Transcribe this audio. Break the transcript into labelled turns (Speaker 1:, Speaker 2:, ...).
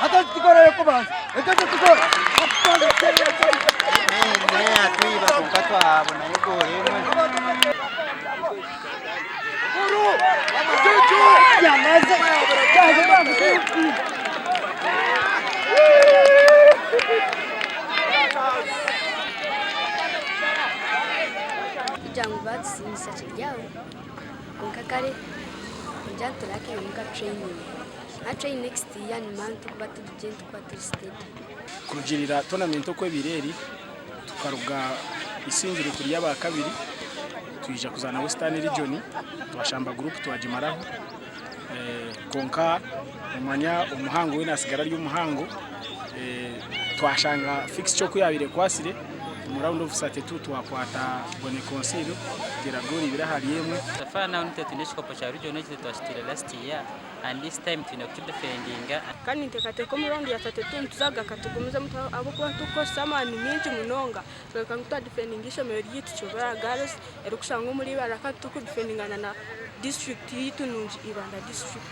Speaker 1: hata tukora yuko basi etaje tukora
Speaker 2: atuiba tukatwa abona yuko remwe
Speaker 1: Guru Juju yamaze yaje bamuze
Speaker 3: Jangan buat sinisa ceriau. Kongkakare jangan lagi muka training. A train next year ni mantu kubatu gente kubatu state.
Speaker 4: Kurugirira tournament ko bireri tukaruga isingiro kuri yaba kabiri tuyija kuzana Western Region twashamba group twajimaraho konka umanya umuhango we nasigara ry'umuhango twashanga fixture ko yabire kwasire mu round of 32 twakwata bone conseil teragori birahari yemwe
Speaker 5: tafana unite tuneshiko cha region next twashitira last year and this time tunakudefendinga
Speaker 6: kandi ntekate ko mu round ya 32 tuzaga katugumiza muto abo ko tukosa mani minji munonga tweka ngutwa defendingisha meri yitu chobara girls erukushanga muri baraka tuku defendingana na district yitu nunji ibanda district